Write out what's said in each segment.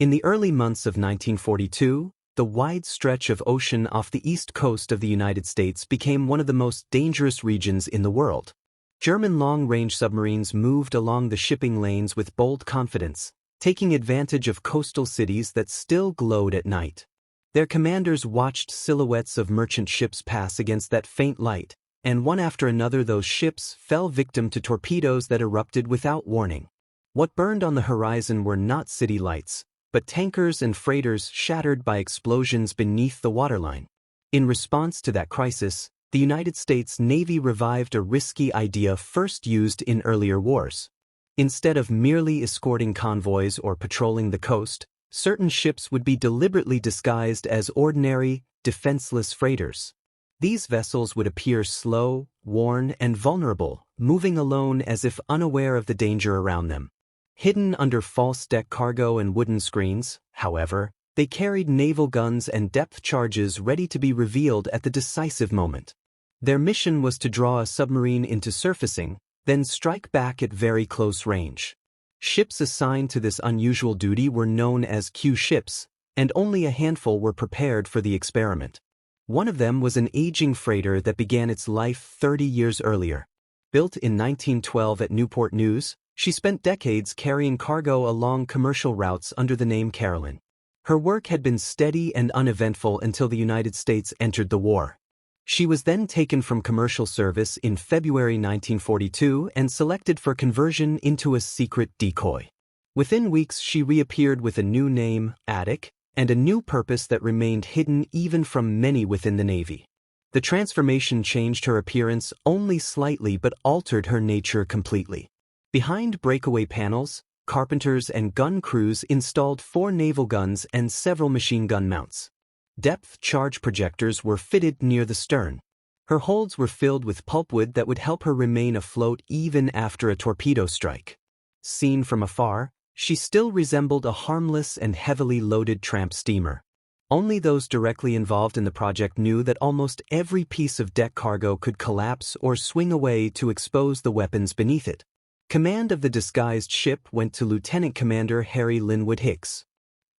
In the early months of 1942, the wide stretch of ocean off the east coast of the United States became one of the most dangerous regions in the world. German long-range submarines moved along the shipping lanes with bold confidence, taking advantage of coastal cities that still glowed at night. Their commanders watched silhouettes of merchant ships pass against that faint light, and one after another those ships fell victim to torpedoes that erupted without warning. What burned on the horizon were not city lights, but tankers and freighters shattered by explosions beneath the waterline. In response to that crisis, the United States Navy revived a risky idea first used in earlier wars. Instead of merely escorting convoys or patrolling the coast, certain ships would be deliberately disguised as ordinary, defenseless freighters. These vessels would appear slow, worn, and vulnerable, moving alone as if unaware of the danger around them. Hidden under false deck cargo and wooden screens, however, they carried naval guns and depth charges ready to be revealed at the decisive moment. Their mission was to draw a submarine into surfacing, then strike back at very close range. Ships assigned to this unusual duty were known as Q ships, and only a handful were prepared for the experiment. One of them was an aging freighter that began its life 30 years earlier. Built in 1912 at Newport News, she spent decades carrying cargo along commercial routes under the name Carolyn. Her work had been steady and uneventful until the United States entered the war. She was then taken from commercial service in February 1942 and selected for conversion into a secret decoy. Within weeks she reappeared with a new name, Attic, and a new purpose that remained hidden even from many within the Navy. The transformation changed her appearance only slightly but altered her nature completely. Behind breakaway panels, carpenters and gun crews installed 4 naval guns and several machine gun mounts. Depth charge projectors were fitted near the stern. Her holds were filled with pulpwood that would help her remain afloat even after a torpedo strike. Seen from afar, she still resembled a harmless and heavily loaded tramp steamer. Only those directly involved in the project knew that almost every piece of deck cargo could collapse or swing away to expose the weapons beneath it. Command of the disguised ship went to Lieutenant Commander Harry Linwood Hicks.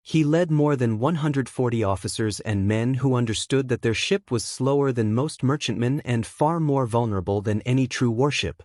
He led more than 140 officers and men who understood that their ship was slower than most merchantmen and far more vulnerable than any true warship.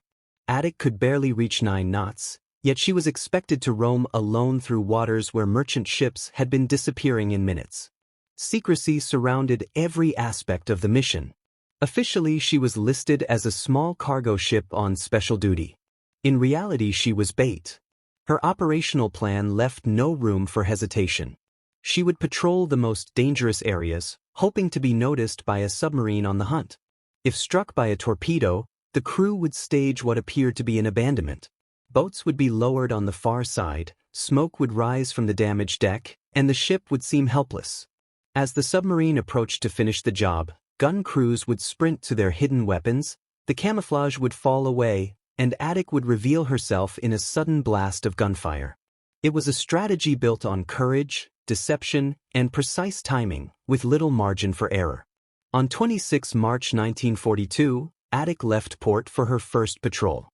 Attic could barely reach 9 knots, yet she was expected to roam alone through waters where merchant ships had been disappearing in minutes. Secrecy surrounded every aspect of the mission. Officially, she was listed as a small cargo ship on special duty. In reality, she was bait. Her operational plan left no room for hesitation. She would patrol the most dangerous areas, hoping to be noticed by a submarine on the hunt. If struck by a torpedo, the crew would stage what appeared to be an abandonment. Boats would be lowered on the far side, smoke would rise from the damaged deck, and the ship would seem helpless. As the submarine approached to finish the job, gun crews would sprint to their hidden weapons, the camouflage would fall away, and Attic would reveal herself in a sudden blast of gunfire. It was a strategy built on courage, deception, and precise timing, with little margin for error. On 26 March 1942, Attic left port for her first patrol.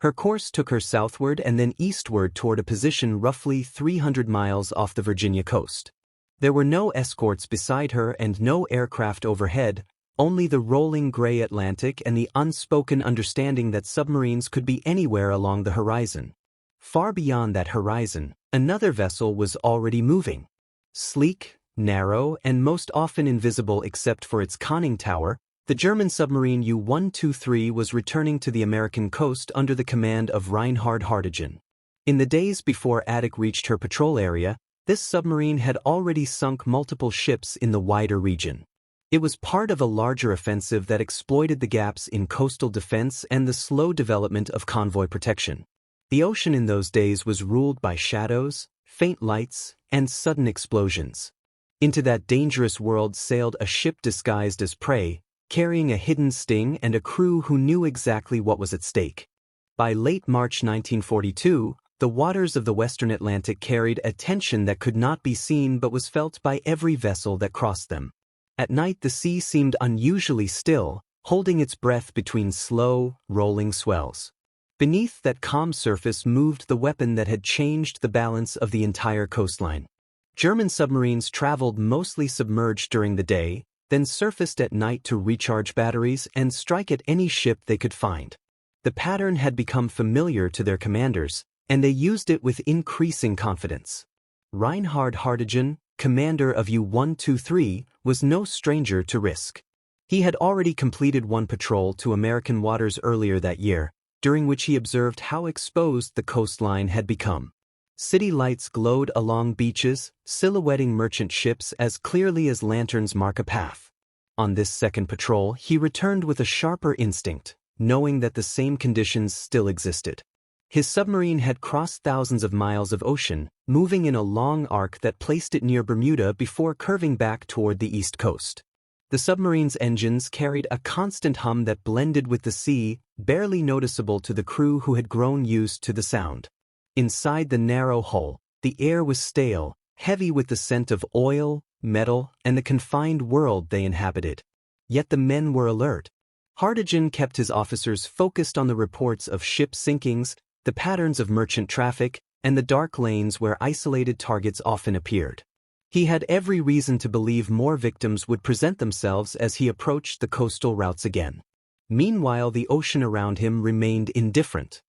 Her course took her southward and then eastward toward a position roughly 300 miles off the Virginia coast. There were no escorts beside her and no aircraft overhead, only the rolling gray Atlantic and the unspoken understanding that submarines could be anywhere along the horizon. Far beyond that horizon, another vessel was already moving. Sleek, narrow, and most often invisible except for its conning tower, the German submarine U-123 was returning to the American coast under the command of Reinhard Hartigen. In the days before Attic reached her patrol area, this submarine had already sunk multiple ships in the wider region. It was part of a larger offensive that exploited the gaps in coastal defense and the slow development of convoy protection. The ocean in those days was ruled by shadows, faint lights, and sudden explosions. Into that dangerous world sailed a ship disguised as prey, carrying a hidden sting and a crew who knew exactly what was at stake. By late March 1942, the waters of the Western Atlantic carried a tension that could not be seen but was felt by every vessel that crossed them. At night the sea seemed unusually still, holding its breath between slow, rolling swells. Beneath that calm surface moved the weapon that had changed the balance of the entire coastline. German submarines traveled mostly submerged during the day, then surfaced at night to recharge batteries and strike at any ship they could find. The pattern had become familiar to their commanders, and they used it with increasing confidence. Reinhard Hartigen, commander of U-123, was no stranger to risk. He had already completed one patrol to American waters earlier that year, during which he observed how exposed the coastline had become. City lights glowed along beaches, silhouetting merchant ships as clearly as lanterns mark a path. On this second patrol, he returned with a sharper instinct, knowing that the same conditions still existed. His submarine had crossed thousands of miles of ocean, moving in a long arc that placed it near Bermuda before curving back toward the east coast. The submarine's engines carried a constant hum that blended with the sea, barely noticeable to the crew who had grown used to the sound. Inside the narrow hull, the air was stale, heavy with the scent of oil, metal, and the confined world they inhabited. Yet the men were alert. Hartigen kept his officers focused on the reports of ship sinkings, the patterns of merchant traffic, and the dark lanes where isolated targets often appeared. He had every reason to believe more victims would present themselves as he approached the coastal routes again. Meanwhile, the ocean around him remained indifferent.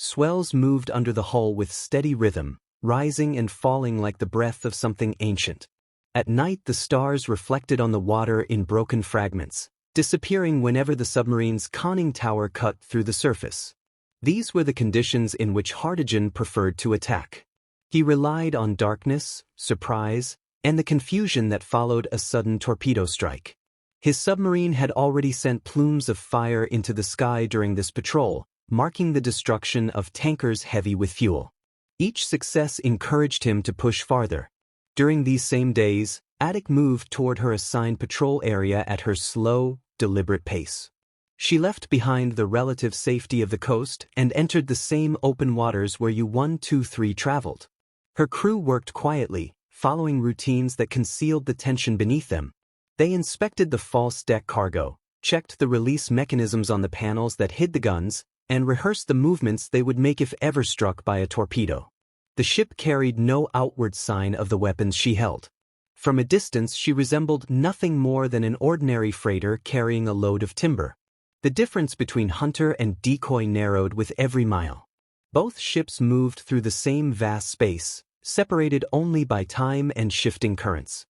Swells moved under the hull with steady rhythm, rising and falling like the breath of something ancient. At night, the stars reflected on the water in broken fragments, disappearing whenever the submarine's conning tower cut through the surface. These were the conditions in which Hartigen preferred to attack. He relied on darkness, surprise, and the confusion that followed a sudden torpedo strike. His submarine had already sent plumes of fire into the sky during this patrol, marking the destruction of tankers heavy with fuel. Each success encouraged him to push farther. During these same days, Attic moved toward her assigned patrol area at her slow, deliberate pace. She left behind the relative safety of the coast and entered the same open waters where U-123 traveled. Her crew worked quietly, following routines that concealed the tension beneath them. They inspected the false deck cargo, checked the release mechanisms on the panels that hid the guns, and rehearsed the movements they would make if ever struck by a torpedo. The ship carried no outward sign of the weapons she held. From a distance, she resembled nothing more than an ordinary freighter carrying a load of timber. The difference between hunter and decoy narrowed with every mile. Both ships moved through the same vast space, separated only by time and shifting currents.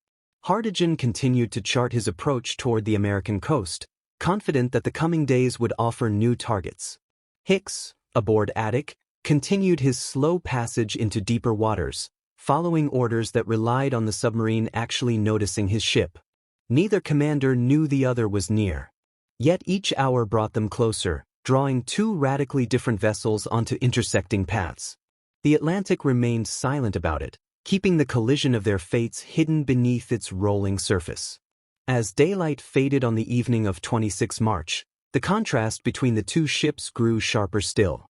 Hartigen continued to chart his approach toward the American coast, confident that the coming days would offer new targets. Hicks, aboard Attic, continued his slow passage into deeper waters, following orders that relied on the submarine actually noticing his ship. Neither commander knew the other was near. Yet each hour brought them closer, drawing two radically different vessels onto intersecting paths. The Atlantic remained silent about it, keeping the collision of their fates hidden beneath its rolling surface. As daylight faded on the evening of 26 March, the contrast between the two ships grew sharper still.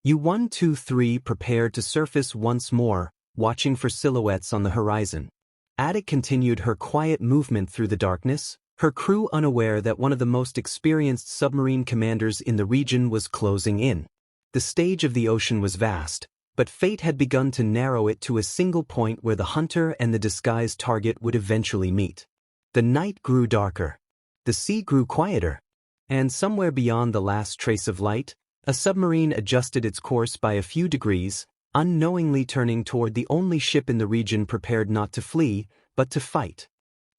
U-123 prepared to surface once more, watching for silhouettes on the horizon. Attic continued her quiet movement through the darkness, her crew unaware that one of the most experienced submarine commanders in the region was closing in. The stage of the ocean was vast, but fate had begun to narrow it to a single point where the hunter and the disguised target would eventually meet. The night grew darker. The sea grew quieter. And somewhere beyond the last trace of light, a submarine adjusted its course by a few degrees, unknowingly turning toward the only ship in the region prepared not to flee, but to fight.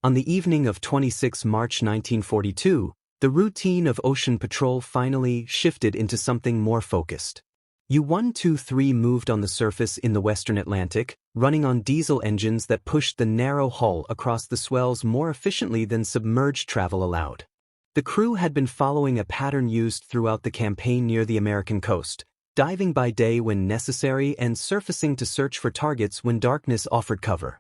On the evening of 26 March 1942, the routine of ocean patrol finally shifted into something more focused. U-123 moved on the surface in the western Atlantic, running on diesel engines that pushed the narrow hull across the swells more efficiently than submerged travel allowed. The crew had been following a pattern used throughout the campaign near the American coast, diving by day when necessary and surfacing to search for targets when darkness offered cover.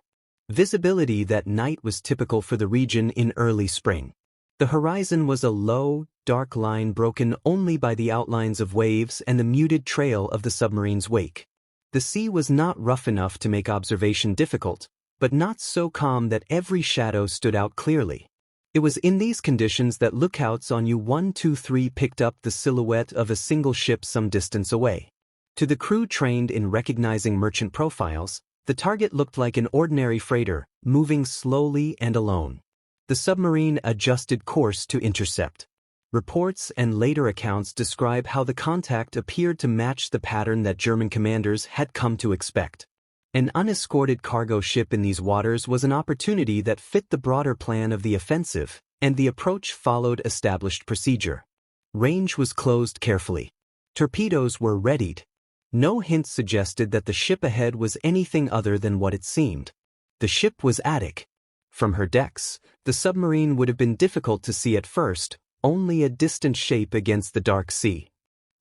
Visibility that night was typical for the region in early spring. The horizon was a low, dark line broken only by the outlines of waves and the muted trail of the submarine's wake. The sea was not rough enough to make observation difficult, but not so calm that every shadow stood out clearly. It was in these conditions that lookouts on U-123 picked up the silhouette of a single ship some distance away. To the crew trained in recognizing merchant profiles, The target looked like an ordinary freighter, moving slowly and alone. The submarine adjusted course to intercept. Reports and later accounts describe how the contact appeared to match the pattern that German commanders had come to expect. An unescorted cargo ship in these waters was an opportunity that fit the broader plan of the offensive, and the approach followed established procedure. Range was closed carefully. Torpedoes were readied. No hints suggested that the ship ahead was anything other than what it seemed. The ship was Attic. From her decks, the submarine would have been difficult to see at first, only a distant shape against the dark sea.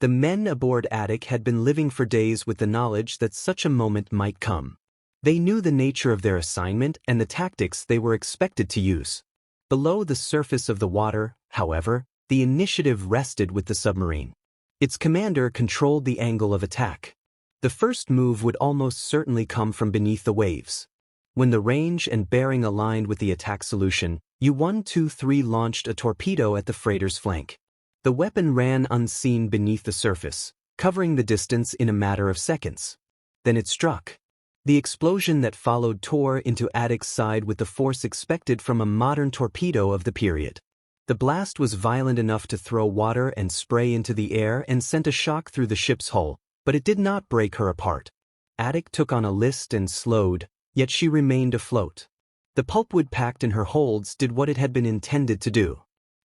The men aboard Attic had been living for days with the knowledge that such a moment might come. They knew the nature of their assignment and the tactics they were expected to use. Below the surface of the water, however, the initiative rested with the submarine. Its commander controlled the angle of attack. The first move would almost certainly come from beneath the waves. When the range and bearing aligned with the attack solution, U-123 launched a torpedo at the freighter's flank. The weapon ran unseen beneath the surface, covering the distance in a matter of seconds. Then it struck. The explosion that followed tore into Attic's side with the force expected from a modern torpedo of the period. The blast was violent enough to throw water and spray into the air and sent a shock through the ship's hull, but it did not break her apart. Attic took on a list and slowed, yet she remained afloat. The pulpwood packed in her holds did what it had been intended to do.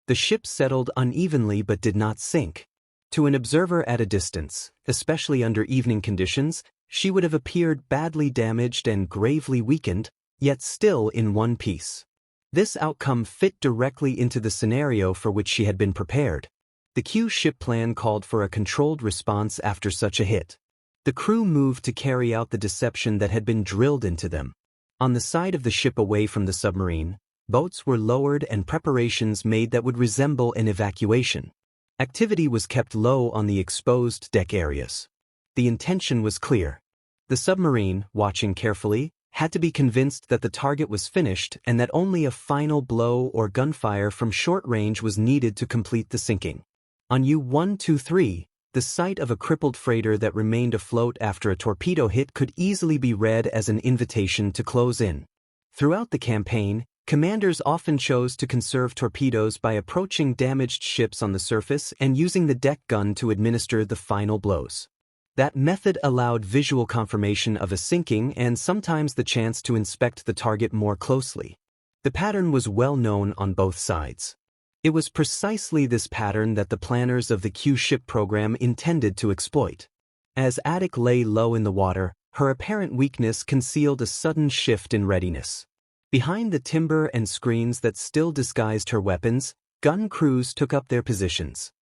The ship settled unevenly but did not sink. To an observer at a distance, especially under evening conditions, she would have appeared badly damaged and gravely weakened, yet still in one piece. This outcome fit directly into the scenario for which she had been prepared. The Q ship plan called for a controlled response after such a hit. The crew moved to carry out the deception that had been drilled into them. On the side of the ship away from the submarine, boats were lowered and preparations made that would resemble an evacuation. Activity was kept low on the exposed deck areas. The intention was clear. The submarine, watching carefully, had to be convinced that the target was finished and that only a final blow or gunfire from short range was needed to complete the sinking. On U-123, the sight of a crippled freighter that remained afloat after a torpedo hit could easily be read as an invitation to close in. Throughout the campaign, commanders often chose to conserve torpedoes by approaching damaged ships on the surface and using the deck gun to administer the final blows. That method allowed visual confirmation of a sinking and sometimes the chance to inspect the target more closely. The pattern was well known on both sides. It was precisely this pattern that the planners of the Q ship program intended to exploit. As Attic lay low in the water, her apparent weakness concealed a sudden shift in readiness. Behind the timber and screens that still disguised her weapons, gun crews took up their positions.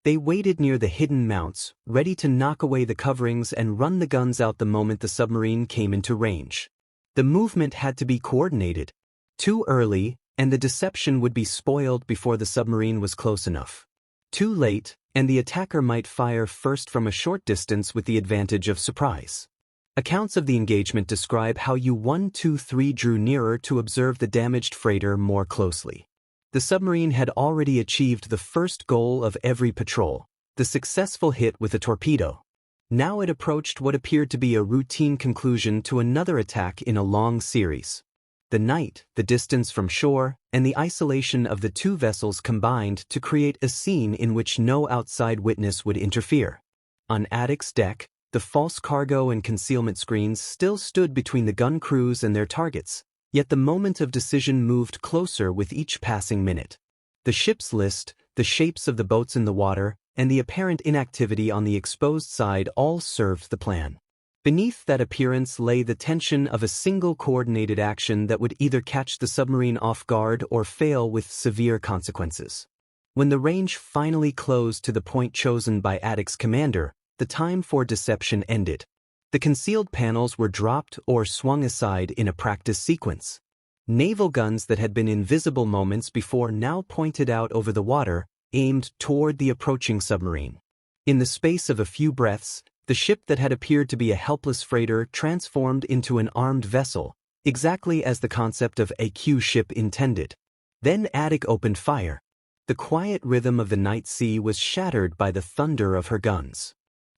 They waited near the hidden mounts, ready to knock away the coverings and run the guns out the moment the submarine came into range. The movement had to be coordinated. Too early, and the deception would be spoiled before the submarine was close enough. Too late, and the attacker might fire first from a short distance with the advantage of surprise. Accounts of the engagement describe how U-123 drew nearer to observe the damaged freighter more closely. The submarine had already achieved the first goal of every patrol, the successful hit with a torpedo. Now it approached what appeared to be a routine conclusion to another attack in a long series. The night, the distance from shore, and the isolation of the two vessels combined to create a scene in which no outside witness would interfere. On Attic's deck, the false cargo and concealment screens still stood between the gun crews and their targets. Yet the moment of decision moved closer with each passing minute. The ship's list, the shapes of the boats in the water, and the apparent inactivity on the exposed side all served the plan. Beneath that appearance lay the tension of a single coordinated action that would either catch the submarine off guard or fail with severe consequences. When the range finally closed to the point chosen by Attic's commander, the time for deception ended. The concealed panels were dropped or swung aside in a practice sequence. Naval guns that had been invisible moments before now pointed out over the water, aimed toward the approaching submarine. In the space of a few breaths, the ship that had appeared to be a helpless freighter transformed into an armed vessel, exactly as the concept of a Q ship intended. Then Attic opened fire. The quiet rhythm of the night sea was shattered by the thunder of her guns.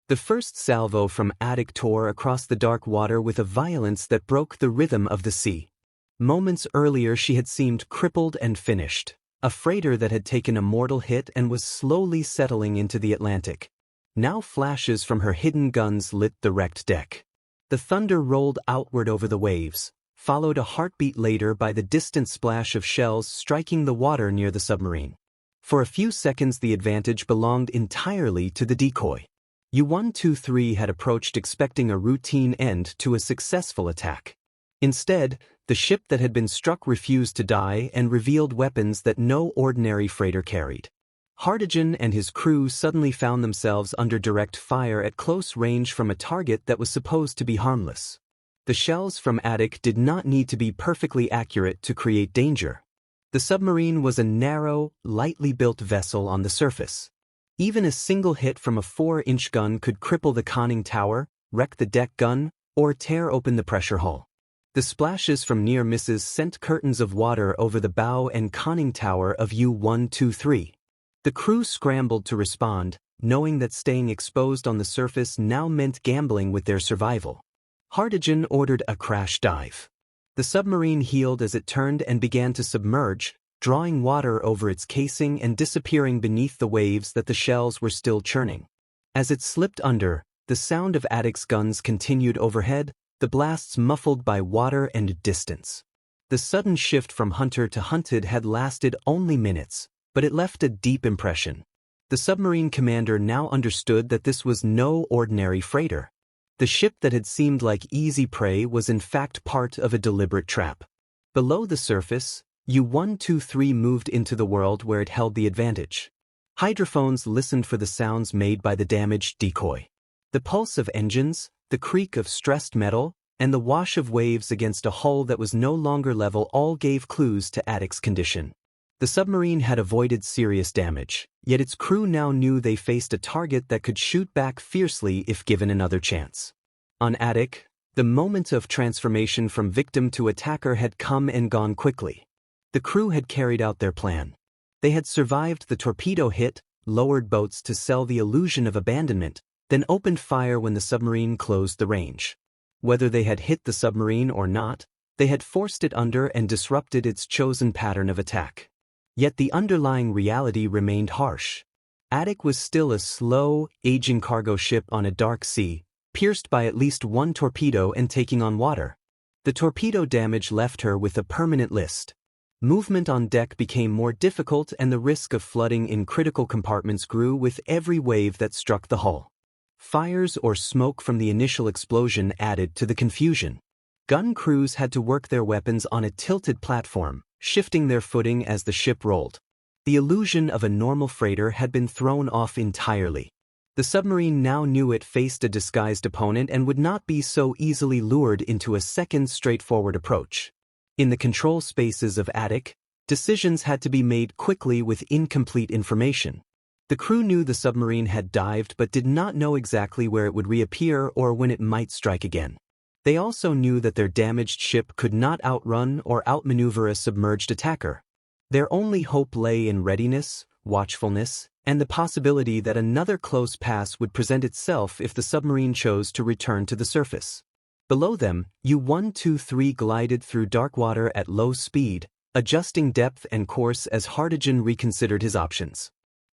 The first salvo from Attic tore across the dark water with a violence that broke the rhythm of the sea. Moments earlier she had seemed crippled and finished, a freighter that had taken a mortal hit and was slowly settling into the Atlantic. Now flashes from her hidden guns lit the wrecked deck. The thunder rolled outward over the waves, followed a heartbeat later by the distant splash of shells striking the water near the submarine. For a few seconds the advantage belonged entirely to the decoy. U-123 had approached expecting a routine end to a successful attack. Instead, the ship that had been struck refused to die and revealed weapons that no ordinary freighter carried. Hartigan and his crew suddenly found themselves under direct fire at close range from a target that was supposed to be harmless. The shells from Attic did not need to be perfectly accurate to create danger. The submarine was a narrow, lightly built vessel on the surface. Even a single hit from a 4-inch gun could cripple the conning tower, wreck the deck gun, or tear open the pressure hull. The splashes from near misses sent curtains of water over the bow and conning tower of U-123. The crew scrambled to respond, knowing that staying exposed on the surface now meant gambling with their survival. Hartigan ordered a crash dive. The submarine heeled as it turned and began to submerge, drawing water over its casing and disappearing beneath the waves that the shells were still churning. As it slipped under, the sound of Attic's guns continued overhead, the blasts muffled by water and distance. The sudden shift from hunter to hunted had lasted only minutes, but it left a deep impression. The submarine commander now understood that this was no ordinary freighter. The ship that had seemed like easy prey was in fact part of a deliberate trap. Below the surface, U-123 moved into the world where it held the advantage. Hydrophones listened for the sounds made by the damaged decoy. The pulse of engines, the creak of stressed metal, and the wash of waves against a hull that was no longer level all gave clues to Attic's condition. The submarine had avoided serious damage, yet its crew now knew they faced a target that could shoot back fiercely if given another chance. On Attic, the moment of transformation from victim to attacker had come and gone quickly. The crew had carried out their plan. They had survived the torpedo hit, lowered boats to sell the illusion of abandonment, then opened fire when the submarine closed the range. Whether they had hit the submarine or not, they had forced it under and disrupted its chosen pattern of attack. Yet the underlying reality remained harsh. Attic was still a slow, aging cargo ship on a dark sea, pierced by at least one torpedo and taking on water. The torpedo damage left her with a permanent list. Movement on deck became more difficult and the risk of flooding in critical compartments grew with every wave that struck the hull. Fires or smoke from the initial explosion added to the confusion. Gun crews had to work their weapons on a tilted platform, shifting their footing as the ship rolled. The illusion of a normal freighter had been thrown off entirely. The submarine now knew it faced a disguised opponent and would not be so easily lured into a second straightforward approach. In the control spaces of Attic, decisions had to be made quickly with incomplete information. The crew knew the submarine had dived but did not know exactly where it would reappear or when it might strike again. They also knew that their damaged ship could not outrun or outmaneuver a submerged attacker. Their only hope lay in readiness, watchfulness, and the possibility that another close pass would present itself if the submarine chose to return to the surface. Below them, U-123 glided through dark water at low speed, adjusting depth and course as Hartigan reconsidered his options.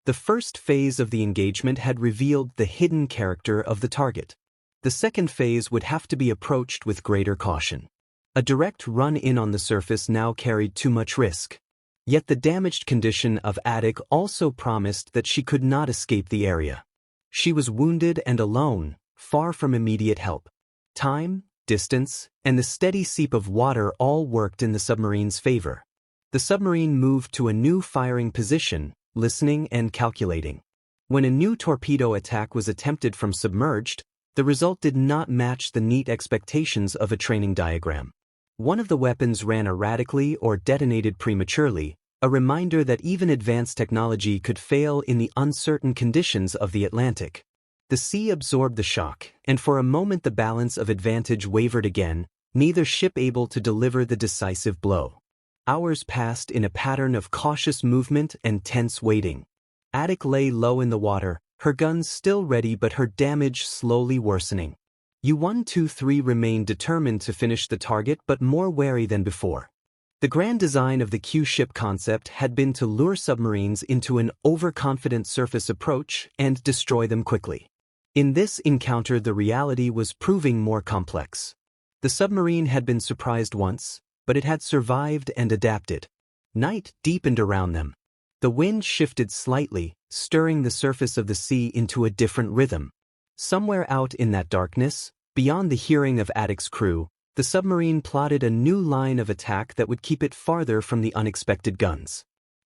The first phase of the engagement had revealed the hidden character of the target. The second phase would have to be approached with greater caution. A direct run-in on the surface now carried too much risk. Yet the damaged condition of Attic also promised that she could not escape the area. She was wounded and alone, far from immediate help. Time, distance, and the steady seep of water all worked in the submarine's favor. The submarine moved to a new firing position, listening and calculating. When a new torpedo attack was attempted from submerged, the result did not match the neat expectations of a training diagram. One of the weapons ran erratically or detonated prematurely, a reminder that even advanced technology could fail in the uncertain conditions of the Atlantic. The sea absorbed the shock, and for a moment the balance of advantage wavered again, neither ship able to deliver the decisive blow. Hours passed in a pattern of cautious movement and tense waiting. Attic lay low in the water, her guns still ready but her damage slowly worsening. U-123 remained determined to finish the target but more wary than before. The grand design of the Q-ship concept had been to lure submarines into an overconfident surface approach and destroy them quickly. In this encounter, the reality was proving more complex. The submarine had been surprised once, but it had survived and adapted. Night deepened around them. The wind shifted slightly, stirring the surface of the sea into a different rhythm. Somewhere out in that darkness, beyond the hearing of Attic's crew, the submarine plotted a new line of attack that would keep it farther from the unexpected guns.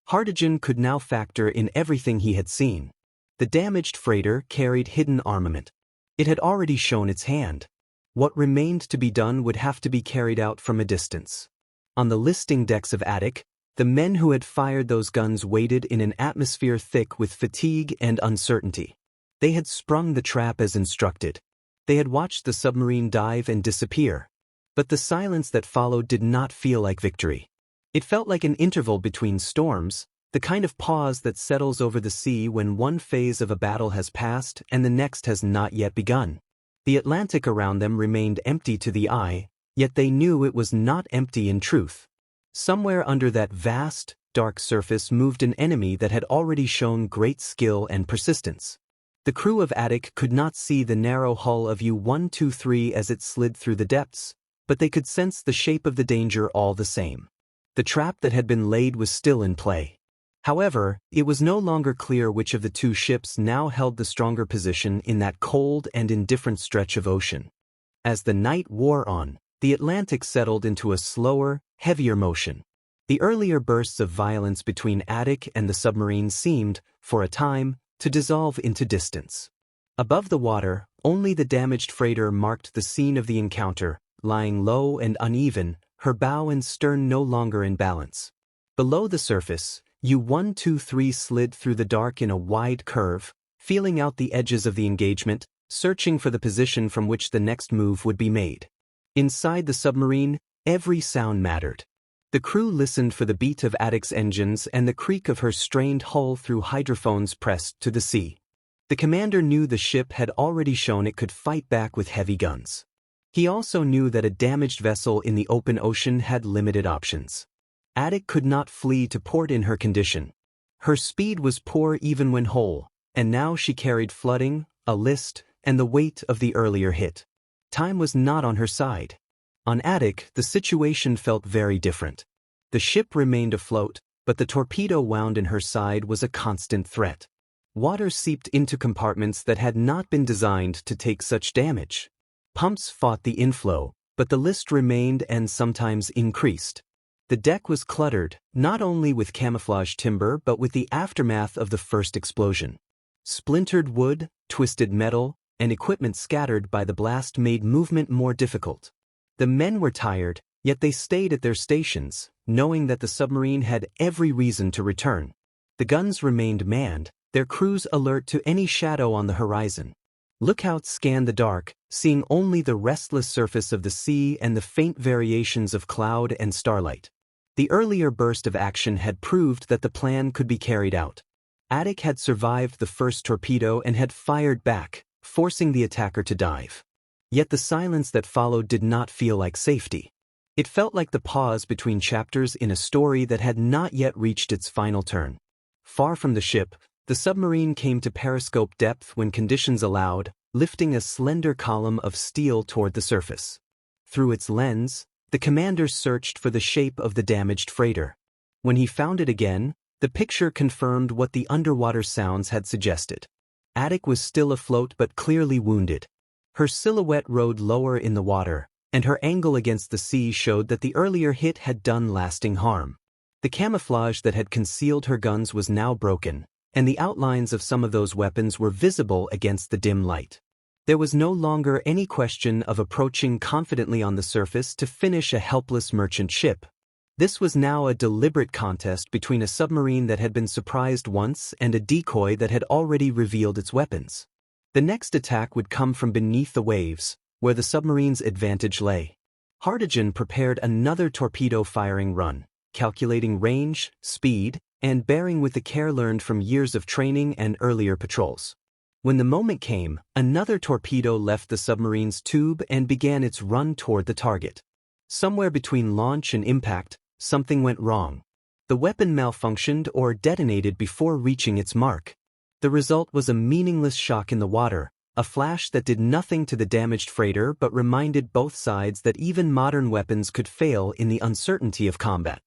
Hartigan could now factor in everything he had seen. The damaged freighter carried hidden armament. It had already shown its hand. What remained to be done would have to be carried out from a distance. On the listing decks of Attic, the men who had fired those guns waited in an atmosphere thick with fatigue and uncertainty. They had sprung the trap as instructed. They had watched the submarine dive and disappear. But the silence that followed did not feel like victory. It felt like an interval between storms, the kind of pause that settles over the sea when one phase of a battle has passed and the next has not yet begun. The Atlantic around them remained empty to the eye, yet they knew it was not empty in truth. Somewhere under that vast, dark surface moved an enemy that had already shown great skill and persistence. The crew of Attic could not see the narrow hull of U-123 as it slid through the depths, but they could sense the shape of the danger all the same. The trap that had been laid was still in play. However, it was no longer clear which of the two ships now held the stronger position in that cold and indifferent stretch of ocean. As the night wore on, the Atlantic settled into a slower, heavier motion. The earlier bursts of violence between Attic and the submarine seemed, for a time, to dissolve into distance. Above the water, only the damaged freighter marked the scene of the encounter, lying low and uneven, her bow and stern no longer in balance. Below the surface, U-123 slid through the dark in a wide curve, feeling out the edges of the engagement, searching for the position from which the next move would be made. Inside the submarine, every sound mattered. The crew listened for the beat of Attic's engines and the creak of her strained hull through hydrophones pressed to the sea. The commander knew the ship had already shown it could fight back with heavy guns. He also knew that a damaged vessel in the open ocean had limited options. Attic could not flee to port in her condition. Her speed was poor even when whole, and now she carried flooding, a list, and the weight of the earlier hit. Time was not on her side. On Attic, the situation felt very different. The ship remained afloat, but the torpedo wound in her side was a constant threat. Water seeped into compartments that had not been designed to take such damage. Pumps fought the inflow, but the list remained and sometimes increased. The deck was cluttered, not only with camouflage timber but with the aftermath of the first explosion. Splintered wood, twisted metal, and equipment scattered by the blast made movement more difficult. The men were tired, yet they stayed at their stations, knowing that the submarine had every reason to return. The guns remained manned, their crews alert to any shadow on the horizon. Lookouts scanned the dark, seeing only the restless surface of the sea and the faint variations of cloud and starlight. The earlier burst of action had proved that the plan could be carried out. Attic had survived the first torpedo and had fired back, forcing the attacker to dive. Yet the silence that followed did not feel like safety. It felt like the pause between chapters in a story that had not yet reached its final turn. Far from the ship, the submarine came to periscope depth when conditions allowed, lifting a slender column of steel toward the surface. Through its lens, the commander searched for the shape of the damaged freighter. When he found it again, the picture confirmed what the underwater sounds had suggested. Attic was still afloat but clearly wounded. Her silhouette rode lower in the water, and her angle against the sea showed that the earlier hit had done lasting harm. The camouflage that had concealed her guns was now broken, and the outlines of some of those weapons were visible against the dim light. There was no longer any question of approaching confidently on the surface to finish a helpless merchant ship. This was now a deliberate contest between a submarine that had been surprised once and a decoy that had already revealed its weapons. The next attack would come from beneath the waves, where the submarine's advantage lay. Hartigan prepared another torpedo-firing run, calculating range, speed, and bearing with the care learned from years of training and earlier patrols. When the moment came, another torpedo left the submarine's tube and began its run toward the target. Somewhere between launch and impact, something went wrong. The weapon malfunctioned or detonated before reaching its mark. The result was a meaningless shock in the water, a flash that did nothing to the damaged freighter but reminded both sides that even modern weapons could fail in the uncertainty of combat.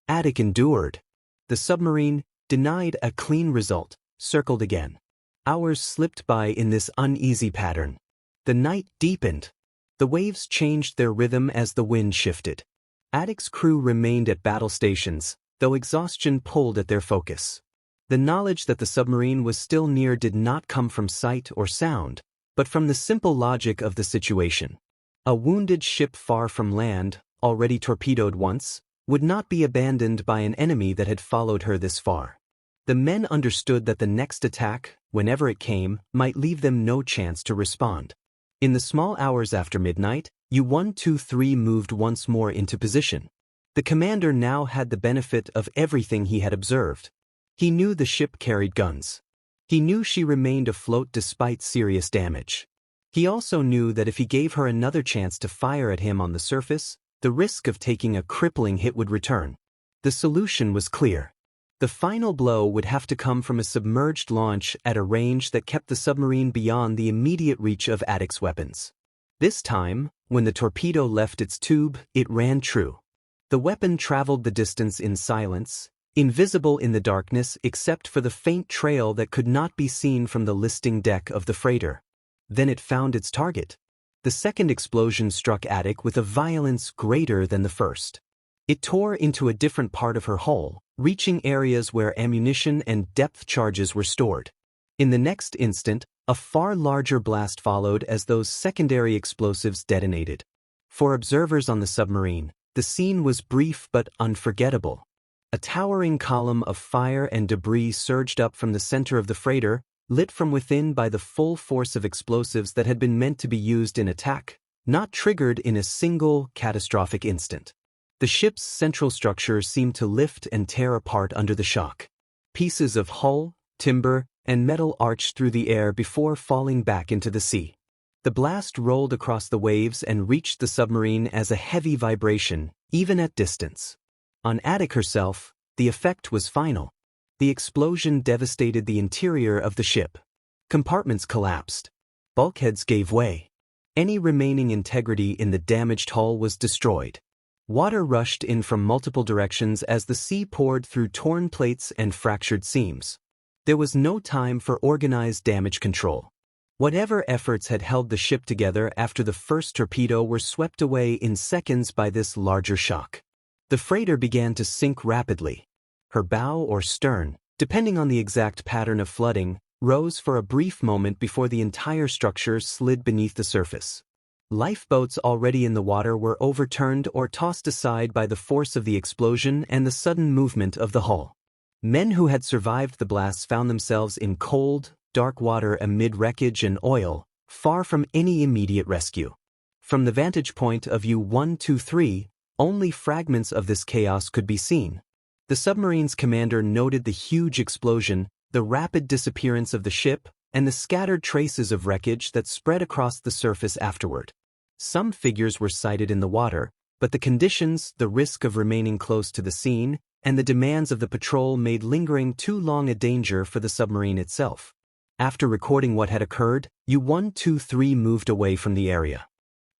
Attic endured. The submarine, denied a clean result, circled again. Hours slipped by in this uneasy pattern. The night deepened. The waves changed their rhythm as the wind shifted. Attic's crew remained at battle stations, though exhaustion pulled at their focus. The knowledge that the submarine was still near did not come from sight or sound, but from the simple logic of the situation. A wounded ship far from land, already torpedoed once, would not be abandoned by an enemy that had followed her this far. The men understood that the next attack, whenever it came, might leave them no chance to respond. In the small hours after midnight, U-123 moved once more into position. The commander now had the benefit of everything he had observed. He knew the ship carried guns. He knew she remained afloat despite serious damage. He also knew that if he gave her another chance to fire at him on the surface, the risk of taking a crippling hit would return. The solution was clear. The final blow would have to come from a submerged launch at a range that kept the submarine beyond the immediate reach of Attic's weapons. This time, when the torpedo left its tube, it ran true. The weapon traveled the distance in silence, invisible in the darkness except for the faint trail that could not be seen from the listing deck of the freighter. Then it found its target. The second explosion struck Attic with a violence greater than the first. It tore into a different part of her hull, reaching areas where ammunition and depth charges were stored. In the next instant, a far larger blast followed as those secondary explosives detonated. For observers on the submarine, the scene was brief but unforgettable. A towering column of fire and debris surged up from the center of the freighter, lit from within by the full force of explosives that had been meant to be used in attack, not triggered in a single catastrophic instant. The ship's central structure seemed to lift and tear apart under the shock. Pieces of hull, timber, and metal arched through the air before falling back into the sea. The blast rolled across the waves and reached the submarine as a heavy vibration, even at distance. On Attic herself, the effect was final. The explosion devastated the interior of the ship. Compartments collapsed. Bulkheads gave way. Any remaining integrity in the damaged hull was destroyed. Water rushed in from multiple directions as the sea poured through torn plates and fractured seams. There was no time for organized damage control. Whatever efforts had held the ship together after the first torpedo were swept away in seconds by this larger shock. The freighter began to sink rapidly. Her bow or stern, depending on the exact pattern of flooding, rose for a brief moment before the entire structure slid beneath the surface. Lifeboats already in the water were overturned or tossed aside by the force of the explosion and the sudden movement of the hull. Men who had survived the blasts found themselves in cold, dark water amid wreckage and oil, far from any immediate rescue. From the vantage point of U-123, only fragments of this chaos could be seen. The submarine's commander noted the huge explosion, the rapid disappearance of the ship, and the scattered traces of wreckage that spread across the surface afterward. Some figures were sighted in the water, but the conditions, the risk of remaining close to the scene, and the demands of the patrol made lingering too long a danger for the submarine itself. After recording what had occurred, U-123 moved away from the area.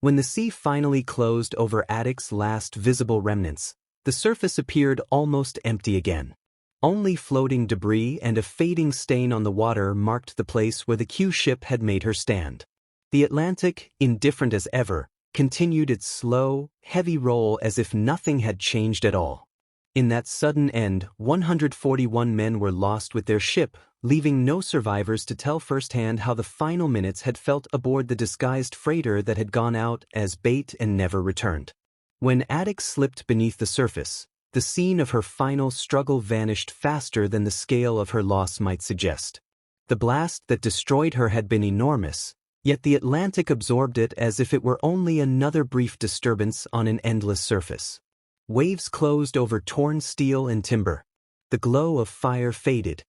When the sea finally closed over Attic's last visible remnants, the surface appeared almost empty again. Only floating debris and a fading stain on the water marked the place where the Q ship had made her stand. The Atlantic, indifferent as ever, continued its slow, heavy roll as if nothing had changed at all. In that sudden end, 141 men were lost with their ship, leaving no survivors to tell firsthand how the final minutes had felt aboard the disguised freighter that had gone out as bait and never returned. When Attic slipped beneath the surface, the scene of her final struggle vanished faster than the scale of her loss might suggest. The blast that destroyed her had been enormous, yet the Atlantic absorbed it as if it were only another brief disturbance on an endless surface. Waves closed over torn steel and timber. The glow of fire faded.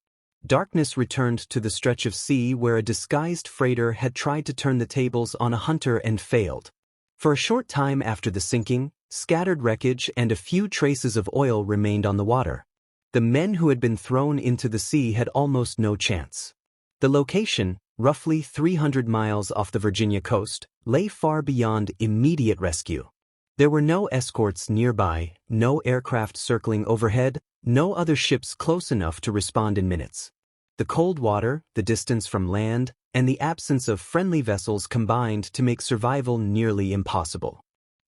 darkness returned to the stretch of sea where a disguised freighter had tried to turn the tables on a hunter and failed. For a short time after the sinking, scattered wreckage and a few traces of oil remained on the water. The men who had been thrown into the sea had almost no chance. The location, roughly 300 miles off the Virginia coast, lay far beyond immediate rescue. There were no escorts nearby, no aircraft circling overhead, no other ships close enough to respond in minutes. The cold water, the distance from land, and the absence of friendly vessels combined to make survival nearly impossible.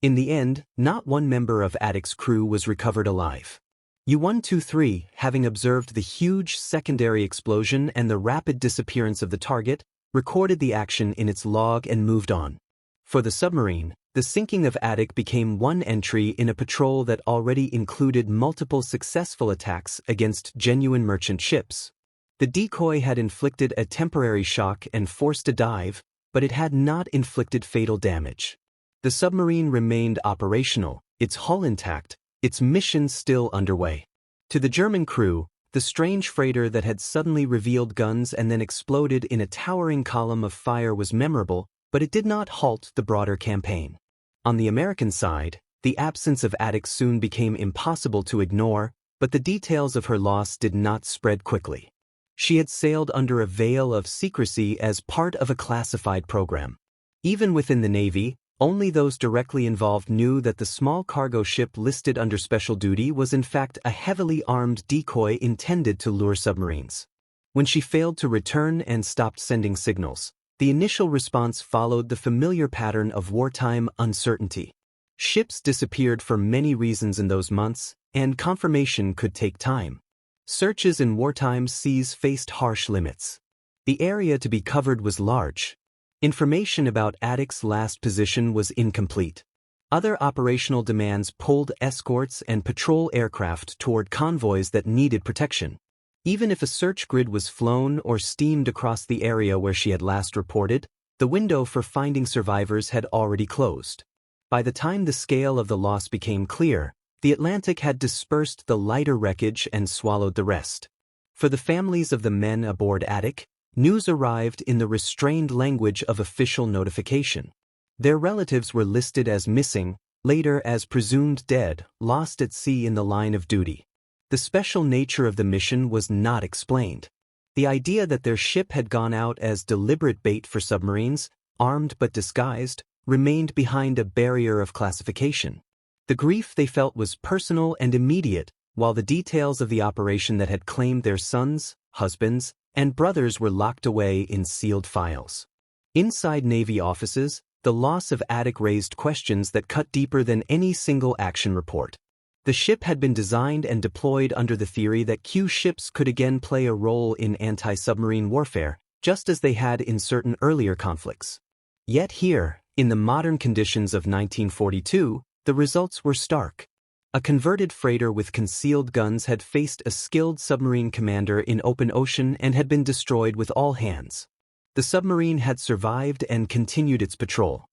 In the end, not one member of Attic's crew was recovered alive. U-123, having observed the huge secondary explosion and the rapid disappearance of the target, recorded the action in its log and moved on. For the submarine, the sinking of Attic became one entry in a patrol that already included multiple successful attacks against genuine merchant ships. The decoy had inflicted a temporary shock and forced a dive, but it had not inflicted fatal damage. The submarine remained operational, its hull intact, its mission still underway. To the German crew, the strange freighter that had suddenly revealed guns and then exploded in a towering column of fire was memorable, but it did not halt the broader campaign. On the American side, the absence of Attic soon became impossible to ignore, but the details of her loss did not spread quickly. She had sailed under a veil of secrecy as part of a classified program. Even within the Navy, only those directly involved knew that the small cargo ship listed under special duty was in fact a heavily armed decoy intended to lure submarines. When she failed to return and stopped sending signals, the initial response followed the familiar pattern of wartime uncertainty. Ships disappeared for many reasons in those months, and confirmation could take time. Searches in wartime seas faced harsh limits. The area to be covered was large. Information about Attic's last position was incomplete. Other operational demands pulled escorts and patrol aircraft toward convoys that needed protection. Even if a search grid was flown or steamed across the area where she had last reported, the window for finding survivors had already closed. By the time the scale of the loss became clear, the Atlantic had dispersed the lighter wreckage and swallowed the rest. For the families of the men aboard Attic, news arrived in the restrained language of official notification. Their relatives were listed as missing, later as presumed dead, lost at sea in the line of duty. The special nature of the mission was not explained. The idea that their ship had gone out as deliberate bait for submarines, armed but disguised, remained behind a barrier of classification. The grief they felt was personal and immediate, while the details of the operation that had claimed their sons, husbands, and brothers were locked away in sealed files. Inside Navy offices, the loss of Attic raised questions that cut deeper than any single action report. The ship had been designed and deployed under the theory that Q ships could again play a role in anti-submarine warfare, just as they had in certain earlier conflicts. Yet here, in the modern conditions of 1942, the results were stark. A converted freighter with concealed guns had faced a skilled submarine commander in open ocean and had been destroyed with all hands. The submarine had survived and continued its patrol.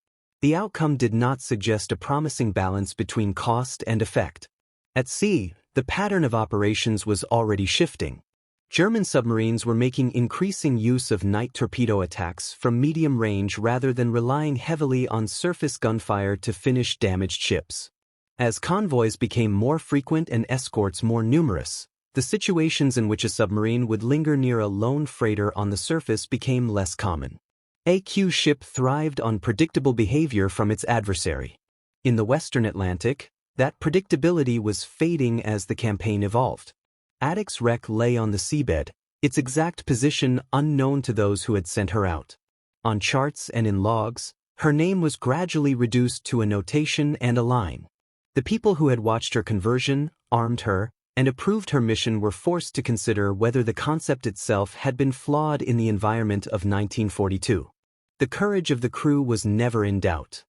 The outcome did not suggest a promising balance between cost and effect. At sea, the pattern of operations was already shifting. German submarines were making increasing use of night torpedo attacks from medium range rather than relying heavily on surface gunfire to finish damaged ships. As convoys became more frequent and escorts more numerous, the situations in which a submarine would linger near a lone freighter on the surface became less common. A Q ship thrived on predictable behavior from its adversary. In the Western Atlantic, that predictability was fading as the campaign evolved. Attic's wreck lay on the seabed, its exact position unknown to those who had sent her out. On charts and in logs, her name was gradually reduced to a notation and a line. The people who had watched her conversion, armed her, and approved her mission were forced to consider whether the concept itself had been flawed in the environment of 1942. The courage of the crew was never in doubt.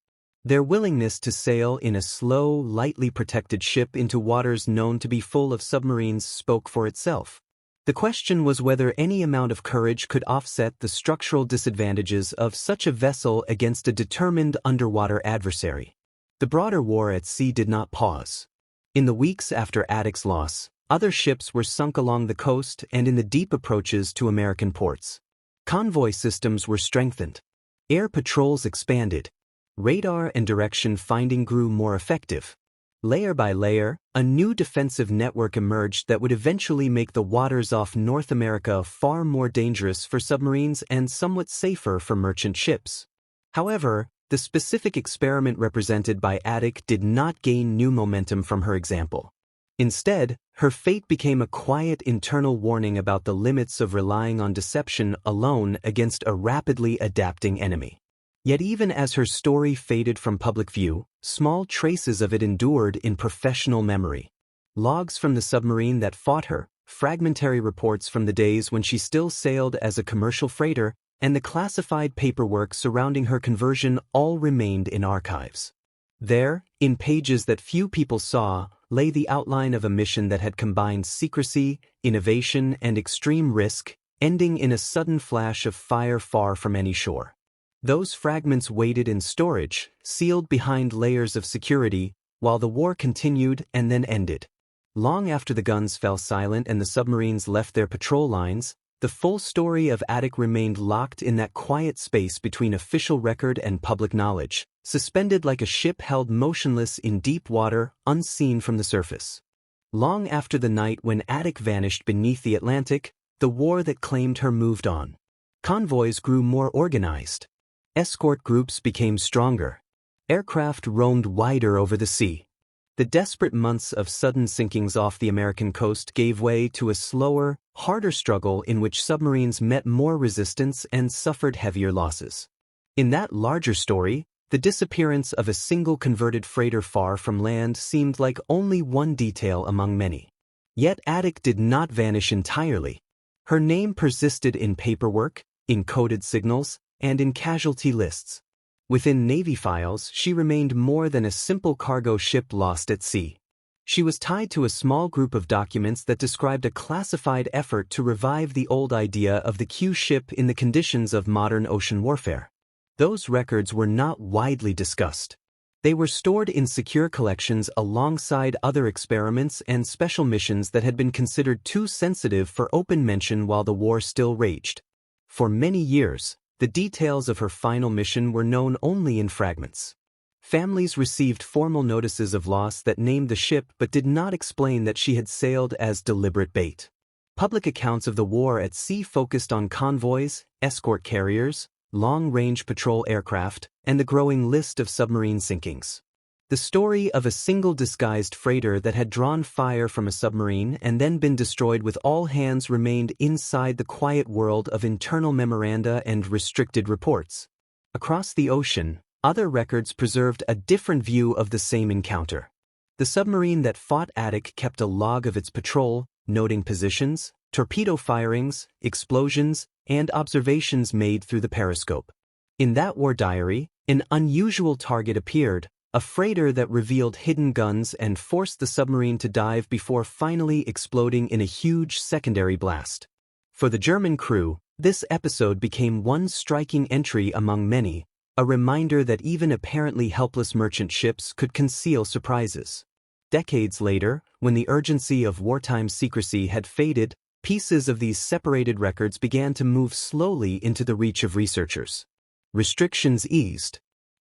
Their willingness to sail in a slow, lightly protected ship into waters known to be full of submarines spoke for itself. The question was whether any amount of courage could offset the structural disadvantages of such a vessel against a determined underwater adversary. The broader war at sea did not pause. In the weeks after Attic's loss, Other ships were sunk along the coast and in the deep approaches to American ports. Convoy systems were strengthened. Air patrols expanded. Radar and direction finding grew more effective. Layer by layer, a new defensive network emerged that would eventually make the waters off North America far more dangerous for submarines and somewhat safer for merchant ships. However, the specific experiment represented by Attic did not gain new momentum from her example. Instead, her fate became a quiet internal warning about the limits of relying on deception alone against a rapidly adapting enemy. Yet even as her story faded from public view, small traces of it endured in professional memory. Logs from the submarine that fought her, fragmentary reports from the days when she still sailed as a commercial freighter, and the classified paperwork surrounding her conversion all remained in archives. There, in pages that few people saw, lay the outline of a mission that had combined secrecy, innovation, and extreme risk, ending in a sudden flash of fire far from any shore. Those fragments waited in storage, sealed behind layers of security, while the war continued and then ended. Long after the guns fell silent and the submarines left their patrol lines, the full story of Attic remained locked in that quiet space between official record and public knowledge, suspended like a ship held motionless in deep water, unseen from the surface. Long after the night when Attic vanished beneath the Atlantic, the war that claimed her moved on. Convoys grew more organized. Escort groups became stronger. Aircraft roamed wider over the sea. The desperate months of sudden sinkings off the American coast gave way to a slower, harder struggle in which submarines met more resistance and suffered heavier losses. In that larger story, the disappearance of a single converted freighter far from land seemed like only one detail among many. Yet Attic did not vanish entirely. Her name persisted in paperwork, in coded signals, and in casualty lists. Within Navy files, she remained more than a simple cargo ship lost at sea. She was tied to a small group of documents that described a classified effort to revive the old idea of the Q ship in the conditions of modern ocean warfare. Those records were not widely discussed. They were stored in secure collections alongside other experiments and special missions that had been considered too sensitive for open mention while the war still raged. For many years, the details of her final mission were known only in fragments. Families received formal notices of loss that named the ship but did not explain that she had sailed as deliberate bait. Public accounts of the war at sea focused on convoys, escort carriers, long-range patrol aircraft, and the growing list of submarine sinkings. The story of a single disguised freighter that had drawn fire from a submarine and then been destroyed with all hands remained inside the quiet world of internal memoranda and restricted reports. Across the ocean, other records preserved a different view of the same encounter. The submarine that fought Attic kept a log of its patrol, noting positions, torpedo firings, explosions, and observations made through the periscope. In that war diary, an unusual target appeared, a freighter that revealed hidden guns and forced the submarine to dive before finally exploding in a huge secondary blast. For the German crew, this episode became one striking entry among many, a reminder that even apparently helpless merchant ships could conceal surprises. Decades later, when the urgency of wartime secrecy had faded, pieces of these separated records began to move slowly into the reach of researchers. Restrictions eased.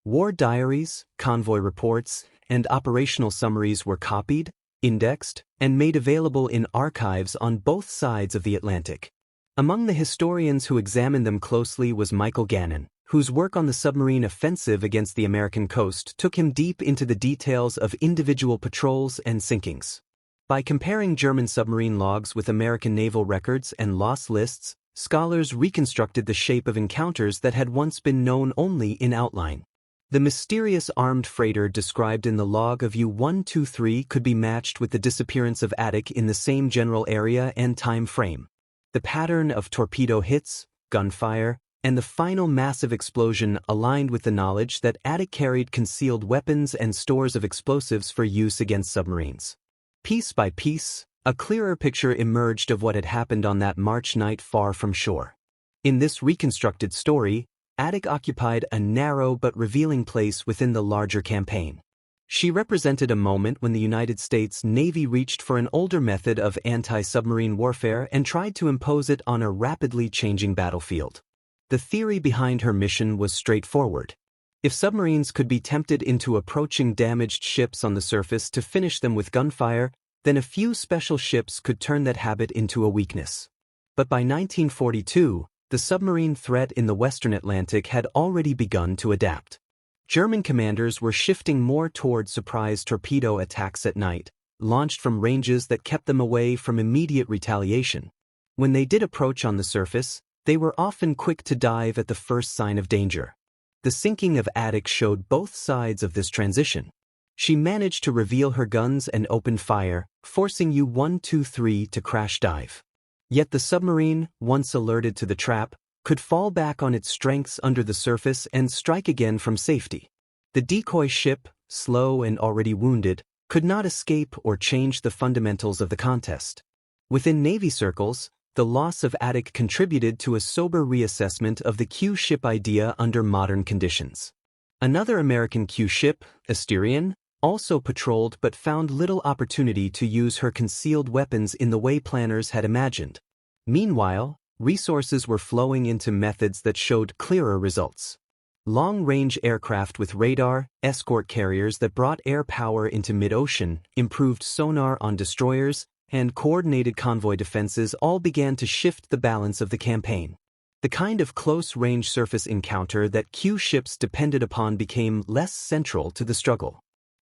War diaries, convoy reports, and operational summaries were copied, indexed, and made available in archives on both sides of the Atlantic. Among the historians who examined them closely was Michael Gannon, whose work on the submarine offensive against the American coast took him deep into the details of individual patrols and sinkings. By comparing German submarine logs with American naval records and loss lists, scholars reconstructed the shape of encounters that had once been known only in outline. The mysterious armed freighter described in the log of U-123 could be matched with the disappearance of Attic in the same general area and time frame. The pattern of torpedo hits, gunfire, and the final massive explosion aligned with the knowledge that Attic carried concealed weapons and stores of explosives for use against submarines. Piece by piece, a clearer picture emerged of what had happened on that March night far from shore. In this reconstructed story, Attic occupied a narrow but revealing place within the larger campaign. She represented a moment when the United States Navy reached for an older method of anti-submarine warfare and tried to impose it on a rapidly changing battlefield. The theory behind her mission was straightforward. If submarines could be tempted into approaching damaged ships on the surface to finish them with gunfire, then a few special ships could turn that habit into a weakness. But by 1942, the submarine threat in the Western Atlantic had already begun to adapt. German commanders were shifting more toward surprise torpedo attacks at night, launched from ranges that kept them away from immediate retaliation. When they did approach on the surface, they were often quick to dive at the first sign of danger. The sinking of Attic showed both sides of this transition. She managed to reveal her guns and open fire, forcing U-123 to crash dive. Yet the submarine, once alerted to the trap, could fall back on its strengths under the surface and strike again from safety. The decoy ship, slow and already wounded, could not escape or change the fundamentals of the contest. Within Navy circles, the loss of Attic contributed to a sober reassessment of the Q ship idea under modern conditions. Another American Q ship, Asterion, also patrolled but found little opportunity to use her concealed weapons in the way planners had imagined. Meanwhile, resources were flowing into methods that showed clearer results. Long-range aircraft with radar, escort carriers that brought air power into mid-ocean, improved sonar on destroyers, and coordinated convoy defenses all began to shift the balance of the campaign. The kind of close-range surface encounter that Q ships depended upon became less central to the struggle.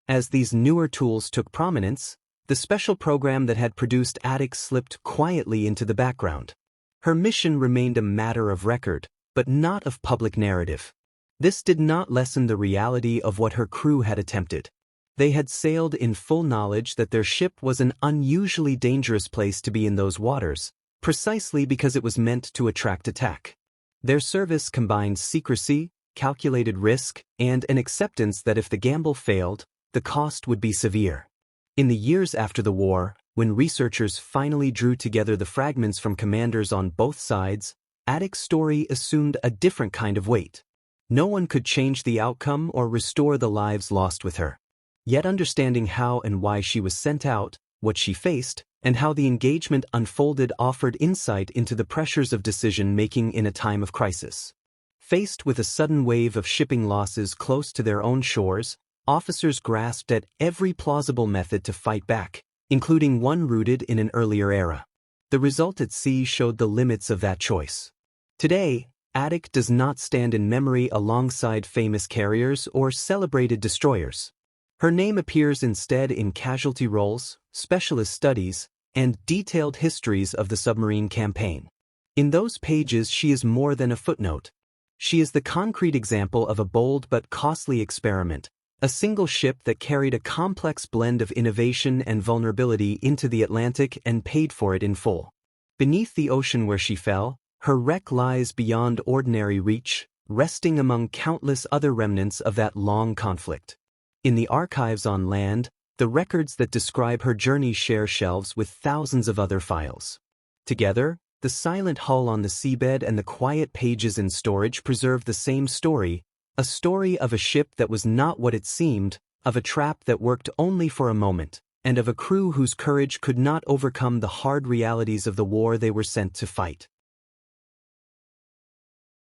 As these newer tools took prominence, the special program that had produced Attic slipped quietly into the background. Her mission remained a matter of record, but not of public narrative. This did not lessen the reality of what her crew had attempted. They had sailed in full knowledge that their ship was an unusually dangerous place to be in those waters, precisely because it was meant to attract attack. Their service combined secrecy, calculated risk, and an acceptance that if the gamble failed, the cost would be severe. In the years after the war, when researchers finally drew together the fragments from commanders on both sides, Attic's story assumed a different kind of weight. No one could change the outcome or restore the lives lost with her. Yet understanding how and why she was sent out, what she faced, and how the engagement unfolded offered insight into the pressures of decision-making in a time of crisis. Faced with a sudden wave of shipping losses close to their own shores, officers grasped at every plausible method to fight back, including one rooted in an earlier era. The result at sea showed the limits of that choice. Today, Attic does not stand in memory alongside famous carriers or celebrated destroyers. Her name appears instead in casualty rolls, specialist studies, and detailed histories of the submarine campaign. In those pages, she is more than a footnote. She is the concrete example of a bold but costly experiment, a single ship that carried a complex blend of innovation and vulnerability into the Atlantic and paid for it in full. Beneath the ocean where she fell, her wreck lies beyond ordinary reach, resting among countless other remnants of that long conflict. In the archives on land, the records that describe her journey share shelves with thousands of other files. Together, the silent hull on the seabed and the quiet pages in storage preserve the same story, a story of a ship that was not what it seemed, of a trap that worked only for a moment, and of a crew whose courage could not overcome the hard realities of the war they were sent to fight.